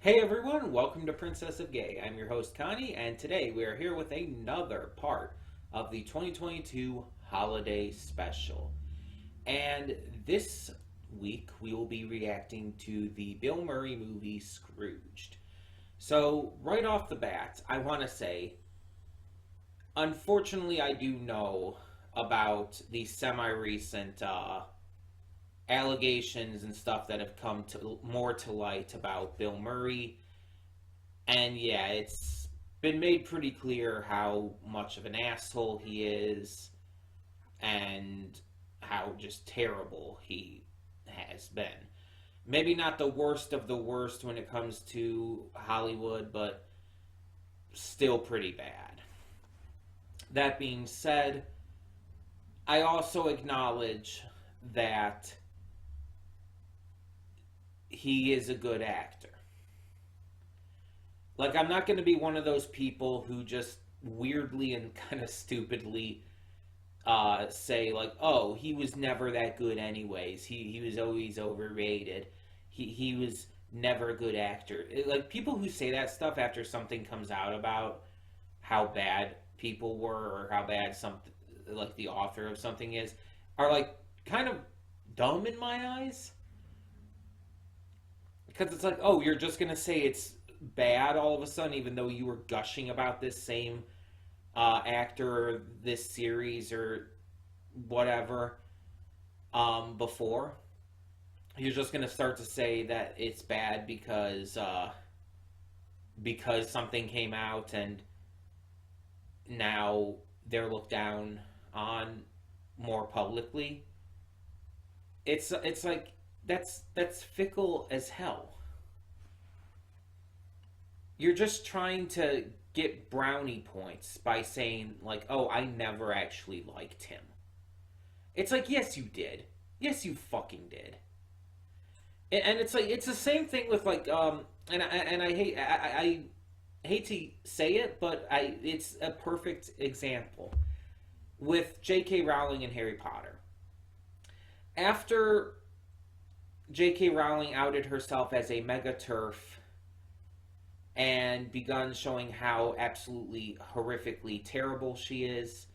Hey everyone, welcome to Princess of Gay. I'm your host Connie, and today we are here with another part of the 2022 holiday special. And this week we will be reacting to the Bill Murray movie Scrooged. So, right off the bat, I want to say, unfortunately, I do know about the semi recent allegations and stuff that have come to more to light about Bill Murray. And yeah, it's been made pretty clear how much of an asshole he is and how just terrible he has been. Maybe not the worst of the worst when it comes to Hollywood, but still pretty bad. That being said, I also acknowledge that he is a good actor. Like, I'm not going to be one of those people who just weirdly and kind of stupidly say, like, oh, he was never that good anyways. He was always overrated. He was never a good actor. Like, people who say that stuff after something comes out about how bad people were or how bad something, like, the author of something is, are, like, kind of dumb in my eyes. Because it's like, oh, you're just going to say it's bad all of a sudden, even though you were gushing about this same actor or this series or whatever before. You're just going to start to say that it's bad because something came out and now they're looked down on more publicly. It's like that's fickle as hell. You're just trying to get brownie points by saying, like, oh, I never actually liked him. It's like, yes, you did. Yes, you fucking did. And it's like, it's the same thing with, like, and I hate to say it, but it's a perfect example with J.K. Rowling and Harry Potter. After J.K. Rowling outed herself as a mega turf and begun showing how absolutely horrifically terrible she is,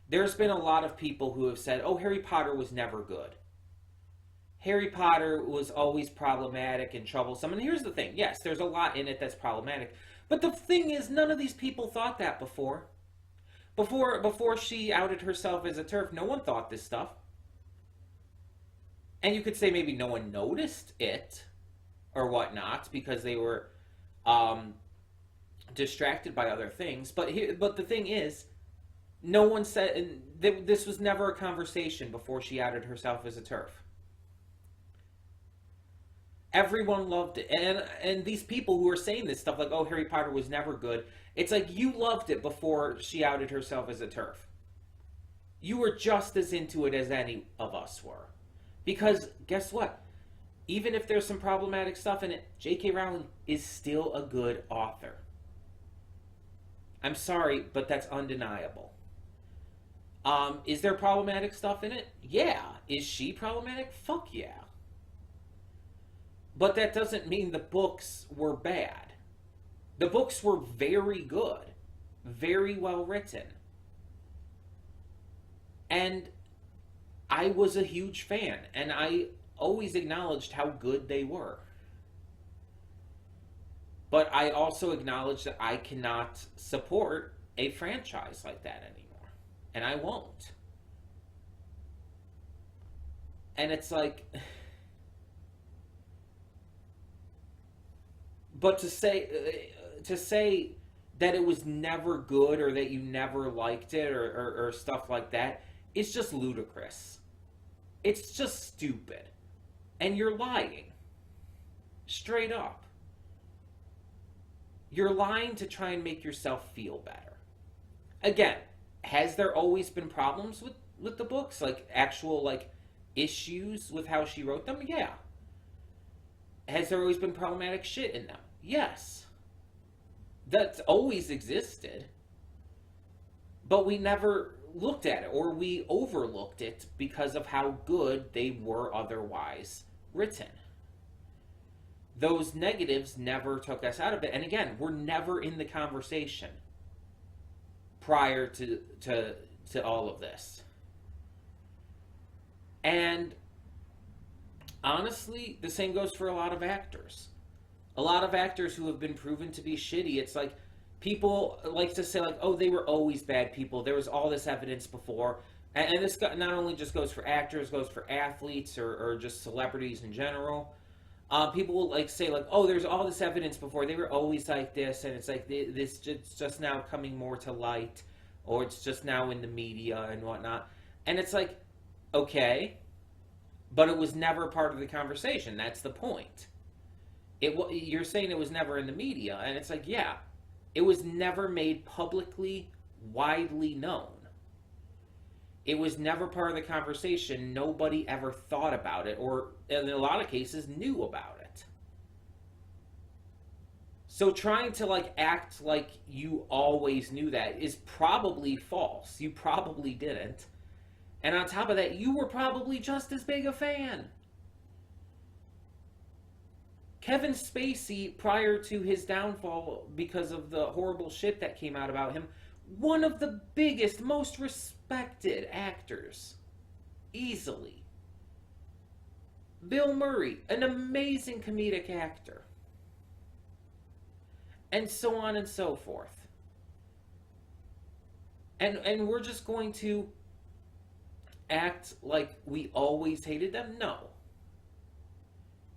there's been a lot of people who have said, oh, Harry Potter was never good. Harry Potter was always problematic and troublesome. And here's the thing. Yes, there's a lot in it that's problematic. But the thing is, none of these people thought that before. Before she outed herself as a TERF, no one thought this stuff. And you could say maybe no one noticed it or whatnot because they were distracted by other things. But the thing is, no one said, and this was never a conversation before she outed herself as a TERF. Everyone loved it. And these people who are saying this stuff like, oh, Harry Potter was never good, it's like you loved it before she outed herself as a TERF. You were just as into it as any of us were. Because guess what? Even if there's some problematic stuff in it, J.K. Rowling is still a good author. I'm sorry, but that's undeniable. Is there problematic stuff in it? Yeah. Is she problematic? Fuck yeah. But that doesn't mean the books were bad. The books were very good. Very well written. And I was a huge fan. And I always acknowledged how good they were. But I also acknowledge that I cannot support a franchise like that anymore. And I won't. And it's like... But to say that it was never good or that you never liked it or stuff like that is just ludicrous. It's just stupid. And you're lying. Straight up. You're lying to try and make yourself feel better. Again, has there always been problems with the books? Like, actual, like, issues with how she wrote them? Yeah. Has there always been problematic shit in them? Yes. That's always existed. But we never looked at it, or we overlooked it because of how good they were otherwise written. those negatives never took us out of it. And again, we're never in the conversation prior to all of this. And honestly, the same goes for a lot of actors. A lot of actors who have been proven to be shitty. It's like people like to say like, "Oh, they were always bad people. There was all this evidence before." And this not only just goes for actors, goes for athletes or just celebrities in general. People will like say like, "Oh, there's all this evidence before. They were always like this," and it's like this just now coming more to light, or it's just now in the media and whatnot. And it's like, okay, but it was never part of the conversation. That's the point. You're saying it was never in the media, and it's like, yeah, it was never made publicly, widely known. It was never part of the conversation. Nobody ever thought about it, or in a lot of cases knew about it. So trying to like act like you always knew that is probably false. You probably didn't. And on top of that, you were probably just as big a fan. Kevin Spacey, prior to his downfall because of the horrible shit that came out about him, one of the biggest, most respected actors. Easily. Bill Murray, an amazing comedic actor. And so on and so forth. And we're just going to act like we always hated them? No.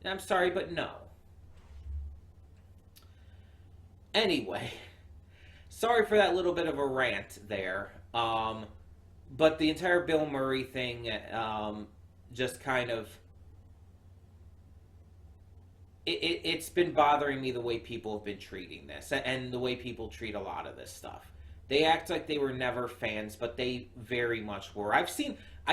I'm sorry, but no. Anyway, sorry for that little bit of a rant there. But the entire Bill Murray thing just kind of... It's been bothering me the way people have been treating this and the way people treat a lot of this stuff. They act like they were never fans, but they very much were. I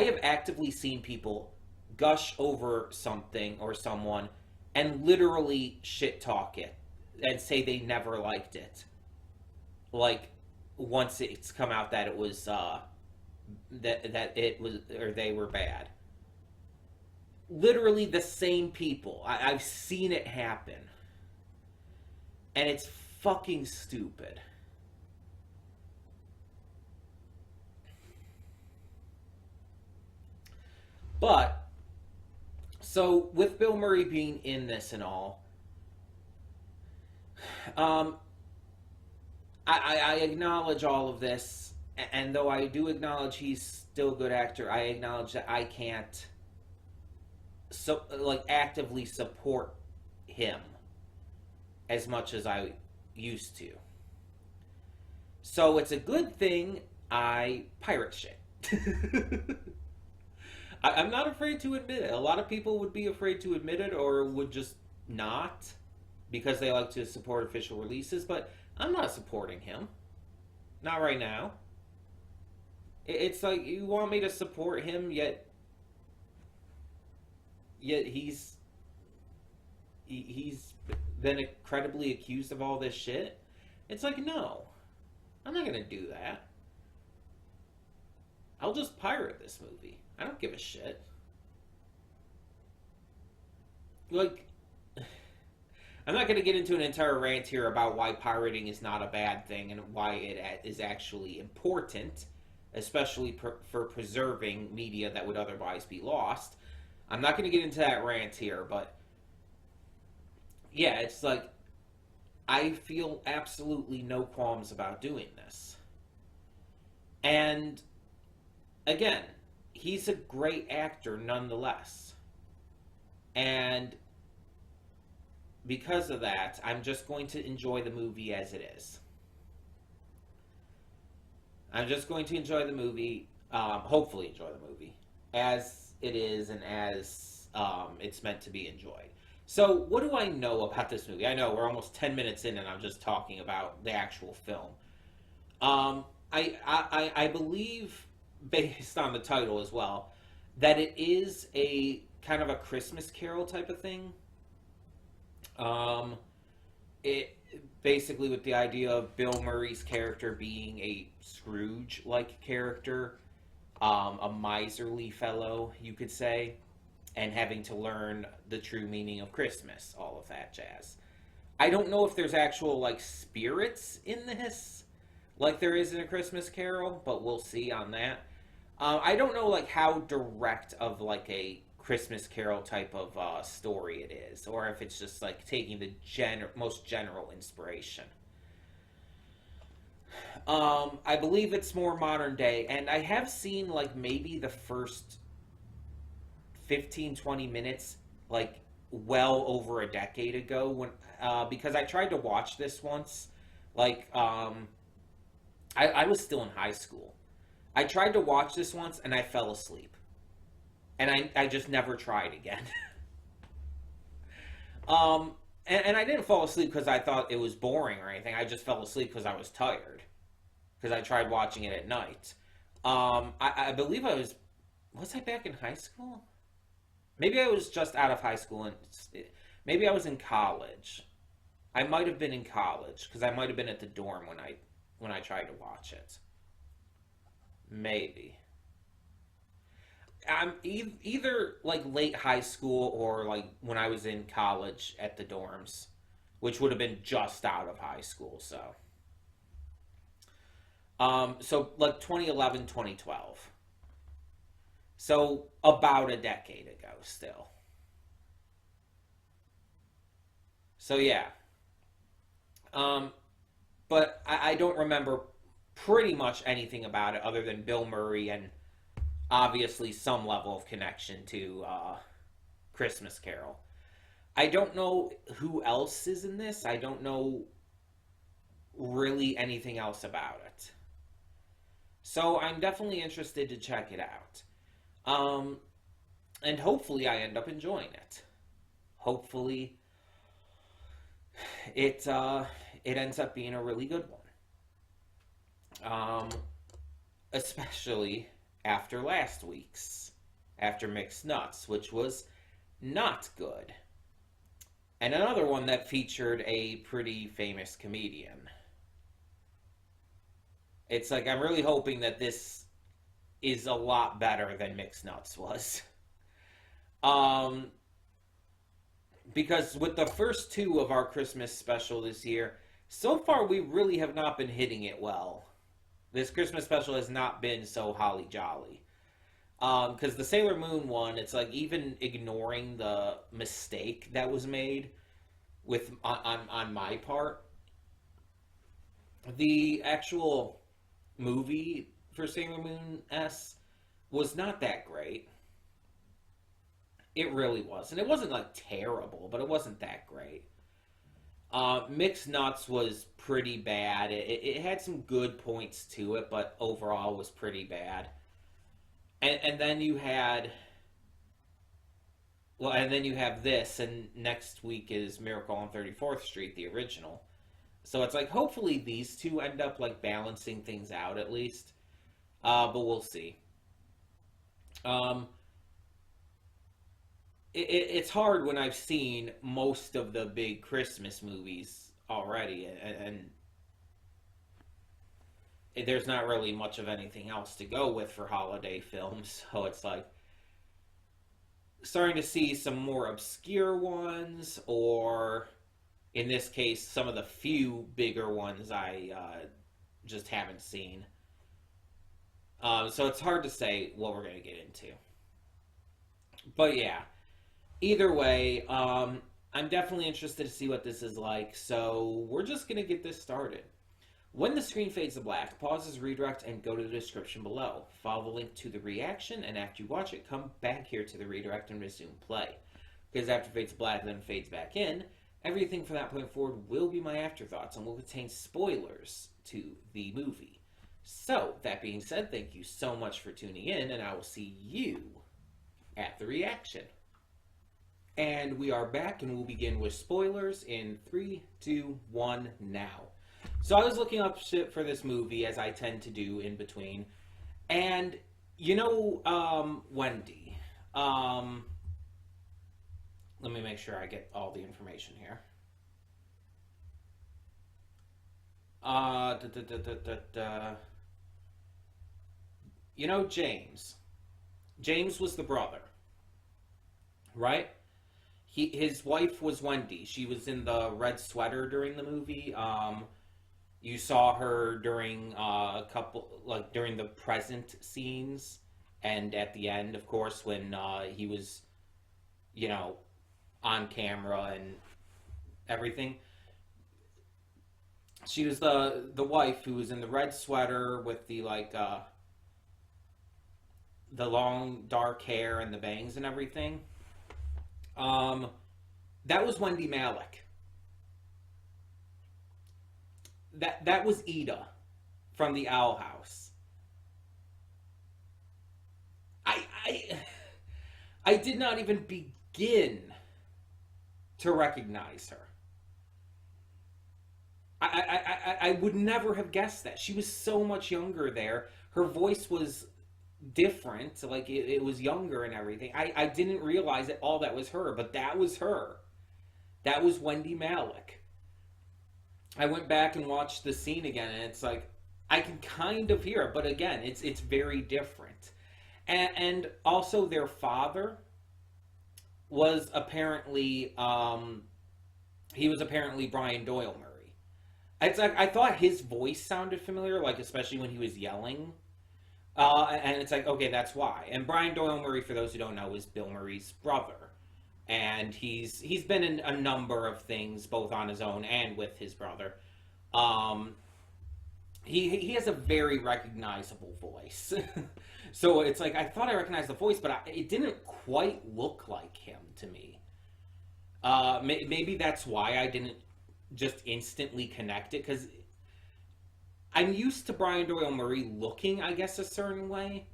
have actively seen people gush over something or someone and literally shit talk it and say they never liked it. Like, once it's come out that it was, that it was, or they were bad. Literally the same people. I've seen it happen. And it's fucking stupid. But, so with Bill Murray being in this and all, I acknowledge all of this, and though I do acknowledge he's still a good actor, I acknowledge that I can't actively support him as much as I used to. So it's a good thing I pirate shit. I'm not afraid to admit it. A lot of people would be afraid to admit it or would just not because they like to support official releases, but I'm not supporting him. Not right now. It's like you want me to support him, yet he's been incredibly accused of all this shit. It's like, no, I'm not gonna do that. I'll just pirate this movie. I don't give a shit. Like, I'm not going to get into an entire rant here about why pirating is not a bad thing and why it is actually important, especially for preserving media that would otherwise be lost. I'm not going to get into that rant here, but yeah, it's like, I feel absolutely no qualms about doing this. And again, he's a great actor nonetheless. And because of that, I'm just going to enjoy the movie as it is. I'm just going to enjoy the movie, hopefully enjoy the movie, as it is and as it's meant to be enjoyed. So, what do I know about this movie? I know we're almost 10 minutes in and I'm just talking about the actual film. I believe, based on the title as well, that it is a kind of a Christmas Carol type of thing. It basically with the idea of Bill Murray's character being a Scrooge-like character, a miserly fellow, you could say. and having to learn the true meaning of Christmas, all of that jazz. I don't know if there's actual like spirits in this, like there is in A Christmas Carol, but we'll see on that. I don't know like how direct of like a Christmas Carol type of story it is, or if it's just like taking the most general inspiration. I believe it's more modern day, and I have seen like maybe the first 15-20 minutes, like well over a decade ago, when because I tried to watch this once, like I was still in high school. I tried to watch this once and I fell asleep, and I just never tried again. And I didn't fall asleep because I thought it was boring or anything. I just fell asleep because I was tired because I tried watching it at night. I believe was I back in high school? Maybe I was just out of high school and maybe I was in college. I might have been in college because I might have been at the dorm when I tried to watch it. Maybe. I'm either like late high school or like when I was in college at the dorms, which would have been just out of high school. So like 2011, 2012. So about a decade ago still. So yeah. But I don't remember pretty much anything about it other than Bill Murray and obviously some level of connection to Christmas Carol. I don't know who else is in this. I don't know really anything else about it. So I'm definitely interested to check it out. Um, and hopefully I end up enjoying it. Hopefully it ends up being a really good one. Especially after last week's, after Mixed Nuts, which was not good. And another one that featured a pretty famous comedian. It's like I'm really hoping that this is a lot better than Mixed Nuts was. Um, because with the first two of our Christmas special this year, so far we really have not been hitting it well. This Christmas special has not been so holly jolly. Because the Sailor Moon one, it's like even ignoring the mistake that was made with on my part, the actual movie for Sailor Moon S was not that great. It really was, and it wasn't like terrible, but it wasn't that great. Mixed Nuts was pretty bad. It had some good points to it, but overall was pretty bad. And then you had, well, and then you have this, and next week is Miracle on 34th Street, the original. So it's like hopefully these two end up like balancing things out at least, but we'll see. Um, it's hard when I've seen most of the big Christmas movies already, and there's not really much of anything else to go with for holiday films. So it's like starting to see some more obscure ones, or in this case, some of the few bigger ones I just haven't seen. So it's hard to say what we're going to get into. But yeah, either way, I'm definitely interested to see what this is like. So we're just going to get this started. When the screen fades to black, pause this redirect and go to the description below. Follow the link to the reaction, and after you watch it, come back here to the redirect and resume play. Because after it fades to black and then fades back in, everything from that point forward will be my afterthoughts and will contain spoilers to the movie. So, that being said, thank you so much for tuning in, and I will see you at the reaction. And we are back, and we'll begin with spoilers in 3, 2, 1, now. So I was looking up shit for this movie, as I tend to do in between, and, you know, Wendy, let me make sure I get all the information here. Da, da, da, da, da, da. You know James. James was the brother. right? His wife was Wendy. She was in the red sweater during the movie. You saw her during a couple, like during the present scenes, and at the end, of course, when he was, you know, on camera and everything. She was the wife who was in the red sweater with the long dark hair and the bangs and everything. Um, that was Wendy Malick. That was Ida from the Owl House. I I I did not even begin to recognize her. I would never have guessed that. She was so much younger there. Her voice was different, like it was younger and everything. I didn't realize that all that was her, but that was her. That was Wendy Malick. I went back and watched the scene again, and it's like I can kind of hear it, but again, it's very different. And also, their father was apparently he was apparently Brian Doyle Murray. It's like I thought his voice sounded familiar, like especially when he was yelling. And it's like, okay, that's why. And Brian Doyle Murray, for those who don't know, is Bill Murray's brother, and he's been in a number of things, both on his own and with his brother. Um, he has a very recognizable voice, so it's like I thought I recognized the voice, but it didn't quite look like him to me. Maybe that's why I didn't just instantly connect it, because I'm used to Brian Doyle Murray looking, I guess, a certain way.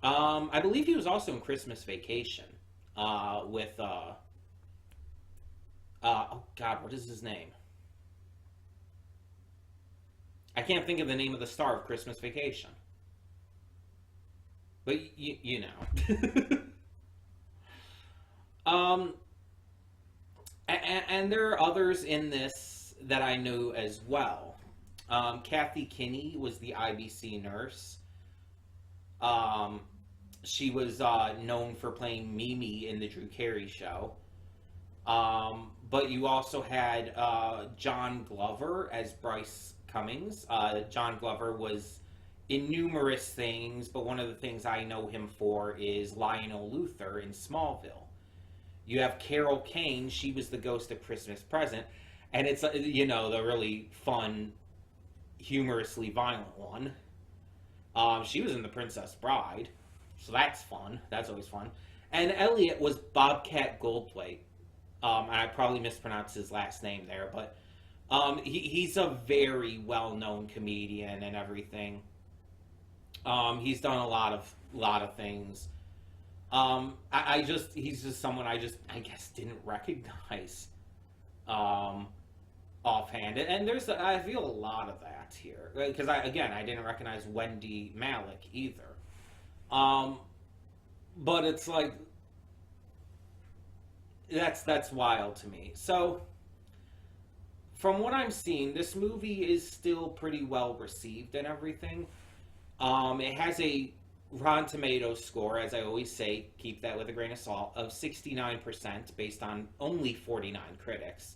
I believe he was also in Christmas Vacation with oh God, what is his name? I can't think of the name of the star of Christmas Vacation, but you know. um, and there are others in this that I knew as well. Kathy Kinney was the IBC nurse. Um, she was known for playing Mimi in the Drew Carey Show. But you also had John Glover as Bryce Cummings. John Glover was in numerous things, but one of the things I know him for is Lionel Luthor in Smallville. You have Carol Kane. She was the ghost of Christmas Present. And it's, you know, the really fun, humorously violent one. She was in The Princess Bride, so that's fun. That's always fun. And Elliot was Bobcat Goldthwait. I probably mispronounced his last name there, but he's a very well-known comedian and everything. He's done a lot of things. He's just someone I guess didn't recognize offhand, and I feel a lot of that here because I didn't recognize Wendy Malick either. But it's like that's wild to me. So from what I'm seeing, this movie is still pretty well received and everything. It has a Rotten Tomatoes score, as I always say, keep that with a grain of salt, of 69% based on only 49 critics.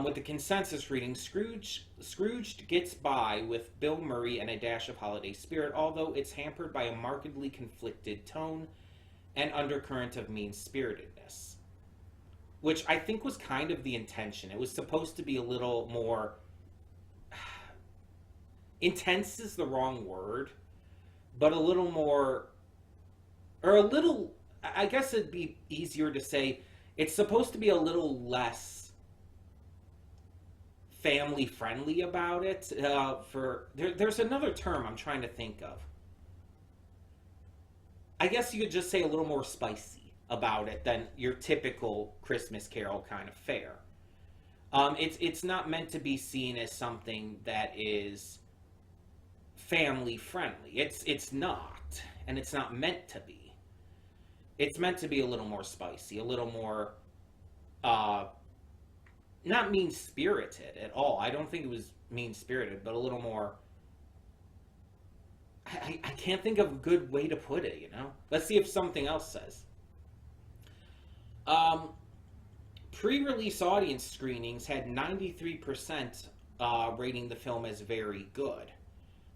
With the consensus reading, Scrooged gets by with Bill Murray and a dash of holiday spirit, although it's hampered by a markedly conflicted tone and undercurrent of mean-spiritedness, which I think was kind of the intention. It was supposed to be a little more... intense is the wrong word, but a little more... or a little... I guess it'd be easier to say it's supposed to be a little less family friendly about it. There's another term I'm trying to think of. I guess you could just say a little more spicy about it than your typical Christmas Carol kind of fare. It's not meant to be seen as something that is family friendly. It's not, and it's not meant to be. It's meant to be a little more spicy, a little more not mean-spirited at all. I don't think it was mean-spirited, but a little more... I can't think of a good way to put it, you know? Let's see if something else says. Um, Pre-release audience screenings had 93% rating the film as very good,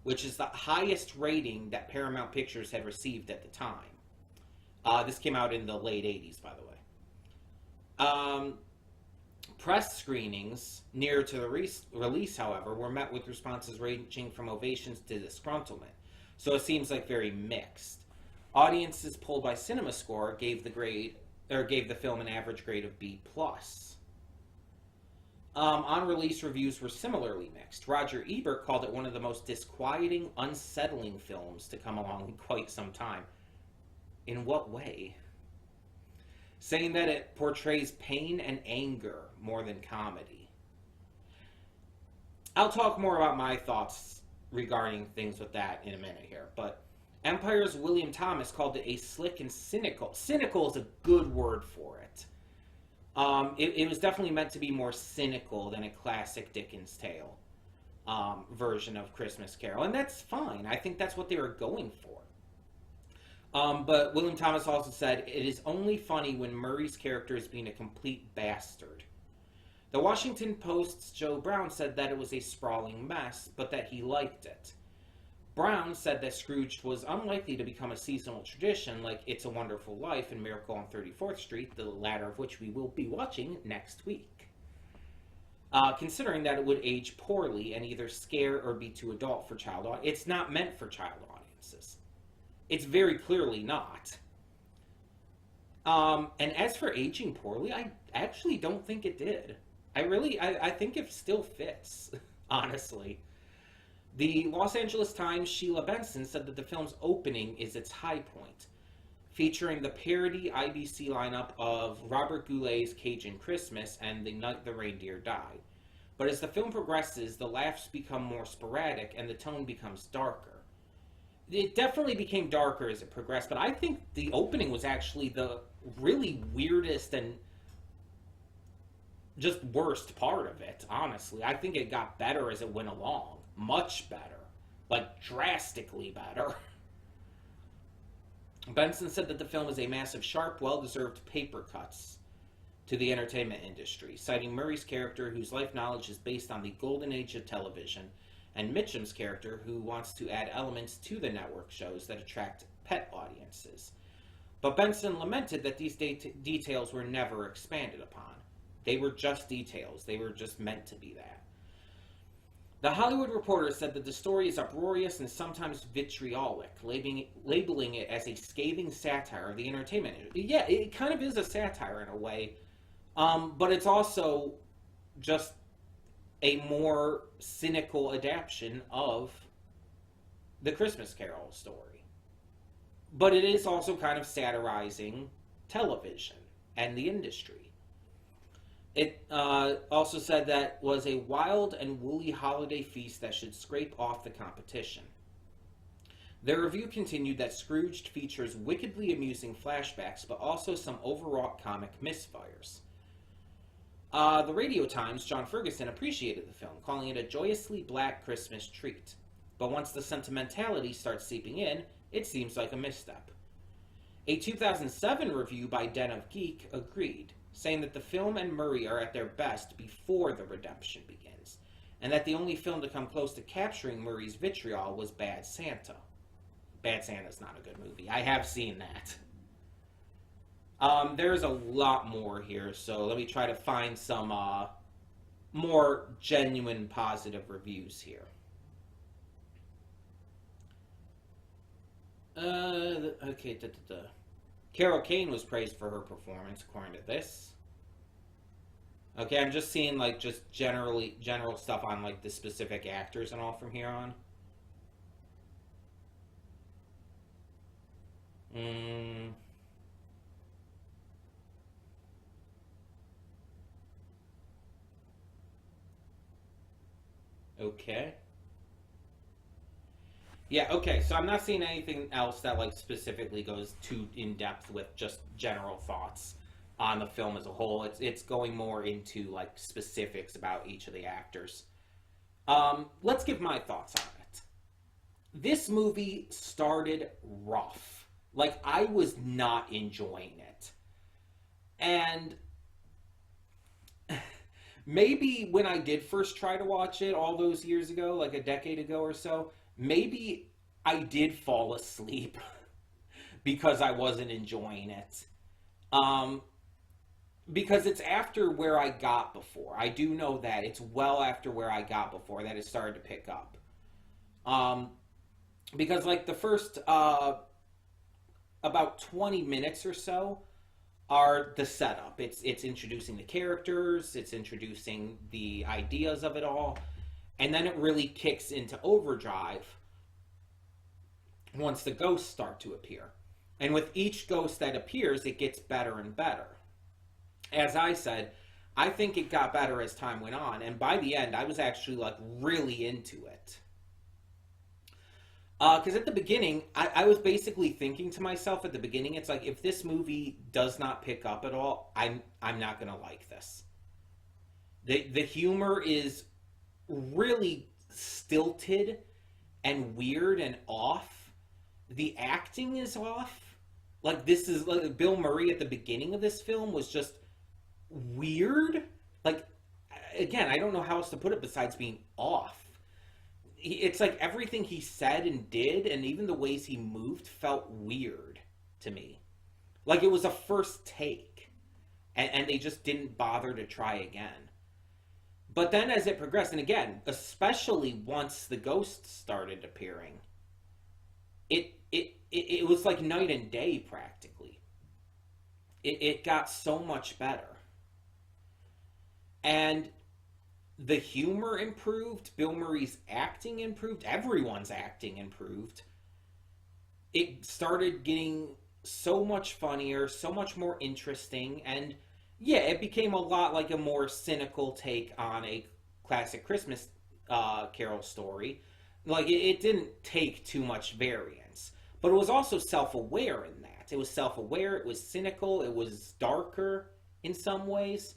which is the highest rating that Paramount Pictures had received at the time. This came out in the late 80s, by the way. Press screenings near to the release, however, were met with responses ranging from ovations to disgruntlement. So it seems like very mixed. Audiences polled by CinemaScore gave the film an average grade of B plus. On release, reviews were similarly mixed. Roger Ebert called it one of the most disquieting, unsettling films to come along in quite some time. In what way? Saying that it portrays pain and anger more than comedy. I'll talk more about my thoughts regarding things with that in a minute here, but Empire's William Thomas called it a slick and cynical. Cynical is a good word for it. It was definitely meant to be more cynical than a classic Dickens tale version of Christmas Carol, and that's fine. I think that's what they were going for. But William Thomas also said, it is only funny when Murray's character is being a complete bastard. The Washington Post's Joe Brown said that it was a sprawling mess, but that he liked it. Brown said that Scrooged was unlikely to become a seasonal tradition like It's a Wonderful Life and Miracle on 34th Street, the latter of which we will be watching next week. Considering that it would age poorly and either scare or be too adult for child audiences. It's not meant for child audiences. It's very clearly not. And as for aging poorly, I actually don't think it did. I think it still fits, honestly. The Los Angeles Times' Sheila Benson said that the film's opening is its high point, featuring the parody IBC lineup of Robert Goulet's Cajun Christmas and The Night the Reindeer Died. But as the film progresses, the laughs become more sporadic and the tone becomes darker. It definitely became darker as it progressed, but I think the opening was actually the really weirdest and just worst part of it, honestly. I think it got better as it went along. Much better. Like, drastically better. Benson said that the film is a massive, sharp, well-deserved paper cuts to the entertainment industry, citing Murray's character, whose life knowledge is based on the golden age of television, and Mitchum's character, who wants to add elements to the network shows that attract pet audiences. But Benson lamented that these details were never expanded upon. They were just details. They were just meant to be that. The Hollywood Reporter said that the story is uproarious and sometimes vitriolic, labeling it as a scathing satire of the entertainment industry. Yeah, it kind of is a satire in a way, but it's also just a more cynical adaptation of the Christmas Carol story. But it is also kind of satirizing television and the industry. It also said that was a wild and woolly holiday feast that should scrape off the competition. Their review continued that Scrooged features wickedly amusing flashbacks, but also some overwrought comic misfires. The Radio Times' John Ferguson appreciated the film, calling it a joyously black Christmas treat. But once the sentimentality starts seeping in, it seems like a misstep. A 2007 review by Den of Geek agreed, saying that the film and Murray are at their best before the redemption begins, and that the only film to come close to capturing Murray's vitriol was Bad Santa. Bad Santa's not a good movie. I have seen that. There's a lot more here, so let me try to find some more genuine positive reviews here. Okay, Carol Kane was praised for her performance, according to this. Okay, I'm just seeing, like, just general stuff on, like, the specific actors and all from here on. Okay. Yeah, okay, so I'm not seeing anything else that, like, specifically goes too in-depth with just general thoughts on the film as a whole. It's going more into, like, specifics about each of the actors. Let's give my thoughts on it. This movie started rough. Like, I was not enjoying it. And maybe when I did first try to watch it all those years ago, like a decade ago or so, maybe I did fall asleep because I wasn't enjoying it. Um, because it's after where I got before. I do know that it's well after where I got before that it started to pick up. Um, because like the first about 20 minutes or so are the setup. It's introducing the characters, it's introducing the ideas of it all, and then it really kicks into overdrive once the ghosts start to appear. And with each ghost that appears, it gets better and better. As I said, I think it got better as time went on, and by the end, I was actually like really into it. Because at the beginning, I was basically thinking to myself at the beginning, it's like if this movie does not pick up at all, I'm not gonna like this. The humor is really stilted and weird and off. The acting is off. Like this is like Bill Murray at the beginning of this film was just weird. Like again, I don't know how else to put it besides being off. It's like everything he said and did, and even the ways he moved, felt weird to me. Like it was a first take, and they just didn't bother to try again. But then as it progressed, and again, especially once the ghosts started appearing, it was like night and day practically. It got so much better. And the humor improved, Bill Murray's acting improved, everyone's acting improved. It started getting so much funnier, so much more interesting, and yeah, it became a lot like a more cynical take on a classic Christmas Carol story. Like, it didn't take too much variance, but it was also self aware in that. It was self aware, it was cynical, it was darker in some ways.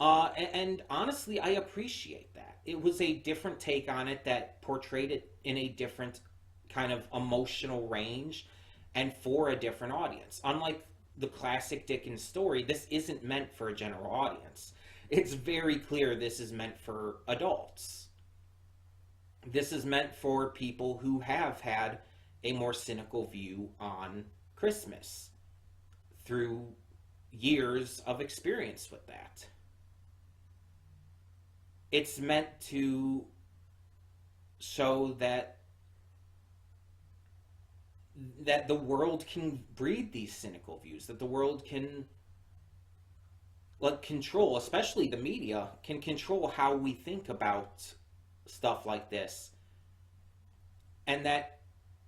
And honestly, I appreciate that. It was a different take on it that portrayed it in a different kind of emotional range and for a different audience. Unlike the classic Dickens story, this isn't meant for a general audience. It's very clear this is meant for adults. This is meant for people who have had a more cynical view on Christmas through years of experience with that. It's meant to show that the world can breed these cynical views, that the world can like control, especially the media, can control how we think about stuff like this, and that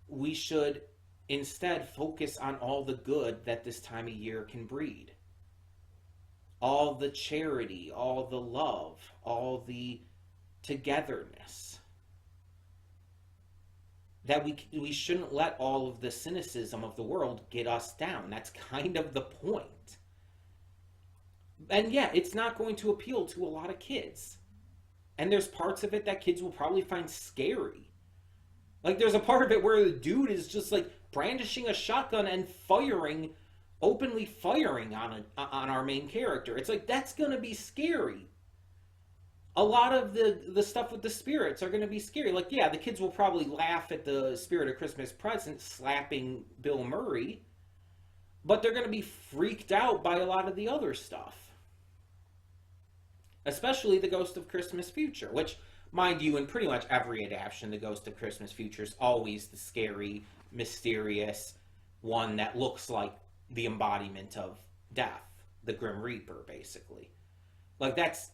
we should instead focus on all the good that this time of year can breed. All the charity, all the love, all the togetherness. That we shouldn't let all of the cynicism of the world get us down. That's kind of the point. And yeah, it's not going to appeal to a lot of kids. And there's parts of it that kids will probably find scary. Like there's a part of it where the dude is just like brandishing a shotgun and openly firing on our main character. It's like that's gonna be scary. A lot of the stuff with the spirits are gonna be scary. Like yeah, the kids will probably laugh at the spirit of Christmas present slapping Bill Murray, but they're gonna be freaked out by a lot of the other stuff. Especially the Ghost of Christmas Future, which, mind you, in pretty much every adaptation, the Ghost of Christmas Future is always the scary, mysterious one that looks like the embodiment of death, the Grim Reaper, basically. Like that's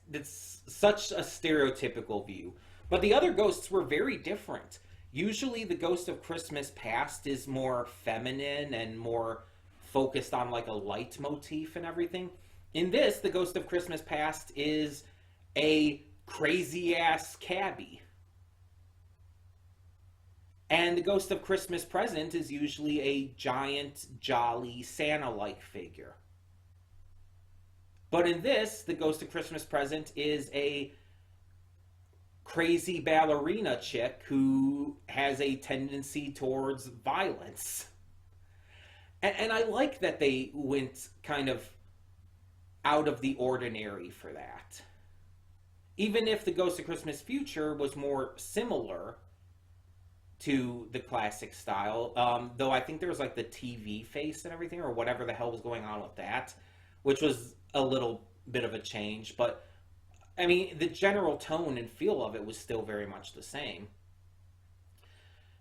such a stereotypical view. But the other ghosts were very different. Usually the Ghost of Christmas Past is more feminine and more focused on like a leitmotif and everything. In this, the Ghost of Christmas Past is a crazy ass cabbie. And the Ghost of Christmas Present is usually a giant, jolly, Santa-like figure. But in this, the Ghost of Christmas Present is a crazy ballerina chick who has a tendency towards violence. And I like that they went kind of out of the ordinary for that. Even if the Ghost of Christmas Future was more similar to the classic style, though I think there was like the TV face and everything, or whatever the hell was going on with that, which was a little bit of a change. But I mean, the general tone and feel of it was still very much the same.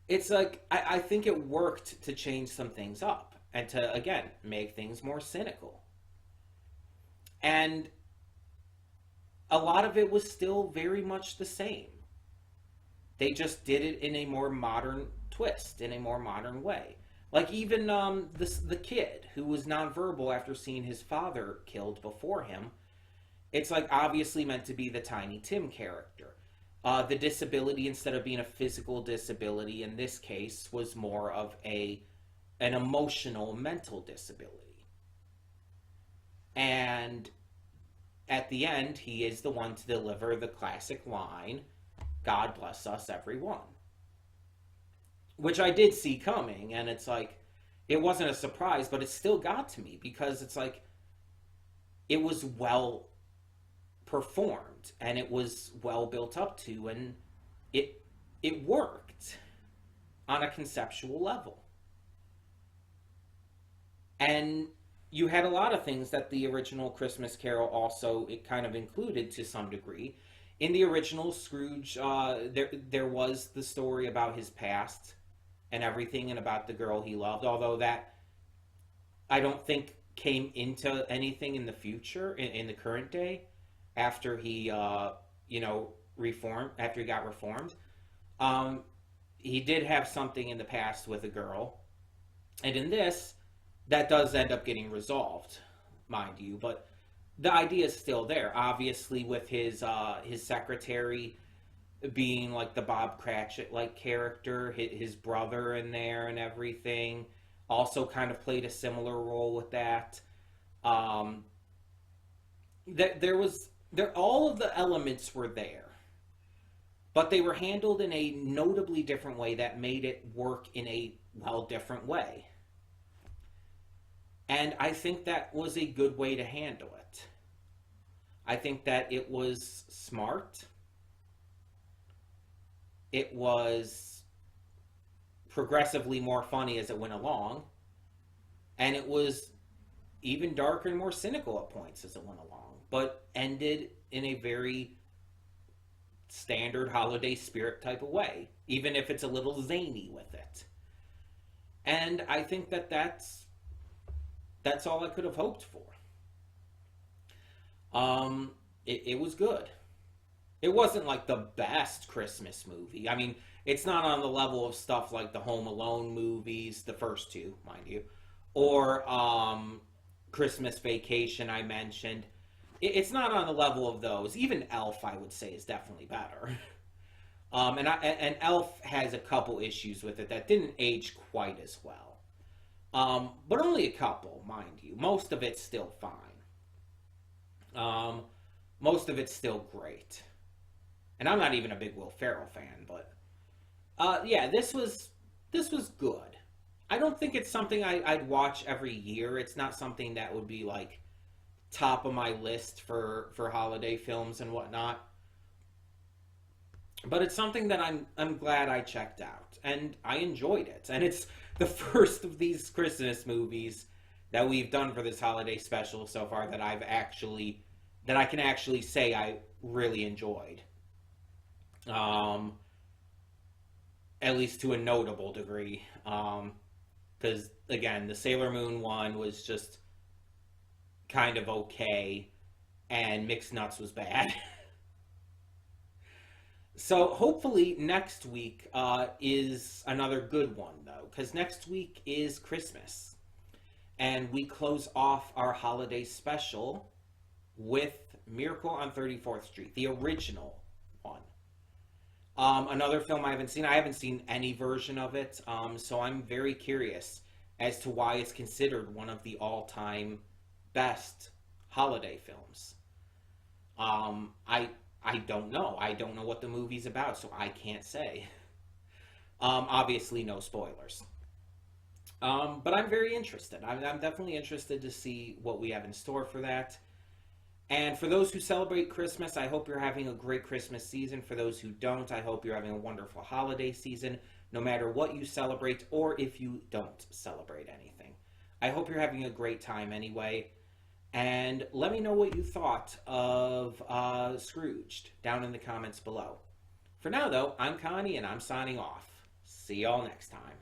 It's like, I think it worked to change some things up and to, again, make things more cynical. And a lot of it was still very much the same. They just did it in a more modern twist, in a more modern way. Like even the kid who was nonverbal after seeing his father killed before him, it's like obviously meant to be the Tiny Tim character. The disability, instead of being a physical disability in this case, was more of an emotional, mental disability. And at the end, he is the one to deliver the classic line, "God bless us, everyone." Which I did see coming, and it's like, it wasn't a surprise, but it still got to me because it's like, it was well performed and it was well built up to, and it worked on a conceptual level. And you had a lot of things that the original Christmas Carol also, it kind of included to some degree. In the original Scrooge, there was the story about his past and everything, and about the girl he loved, although that I don't think came into anything in the future, in the current day, after he reformed, after he got reformed. He did have something in the past with a girl, and in this, that does end up getting resolved, mind you, but the idea is still there. Obviously, with his secretary being like the Bob Cratchit like character, his brother in there and everything also kind of played a similar role with that. There all of the elements were there, but they were handled in a notably different way that made it work in a different way. And I think that was a good way to handle it. I think that it was smart. It was progressively more funny as it went along. And it was even darker and more cynical at points as it went along, but ended in a very standard holiday spirit type of way, even if it's a little zany with it. And I think that that's all I could have hoped for. It was good. It wasn't like the best Christmas movie. I mean, it's not on the level of stuff like the Home Alone movies, the first two, mind you, or Christmas Vacation I mentioned. It's not on the level of those. Even Elf, I would say, is definitely better. And Elf has a couple issues with it that didn't age quite as well. But only a couple, mind you. Most of it's still fine. Most of it's still great. And I'm not even a big Will Ferrell fan, but yeah, this was good. I don't think it's something I'd watch every year. It's not something that would be like top of my list for holiday films and whatnot. But it's something that I'm glad I checked out, and I enjoyed it. And it's the first of these Christmas movies that we've done for this holiday special so far that I can actually say I really enjoyed. At least to a notable degree. Because, again, the Sailor Moon one was just kind of okay, and Mixed Nuts was bad. So hopefully next week is another good one, though, because next week is Christmas. And we close off our holiday special with Miracle on 34th Street, the original one. Another film I haven't seen. I haven't seen any version of it, so I'm very curious as to why it's considered one of the all-time best holiday films. I don't know. I don't know what the movie's about, so I can't say. Obviously, no spoilers. But I'm very interested. I'm definitely interested to see what we have in store for that. And for those who celebrate Christmas, I hope you're having a great Christmas season. For those who don't, I hope you're having a wonderful holiday season, no matter what you celebrate or if you don't celebrate anything. I hope you're having a great time anyway. And let me know what you thought of Scrooged down in the comments below. For now, though, I'm Connie and I'm signing off. See y'all next time.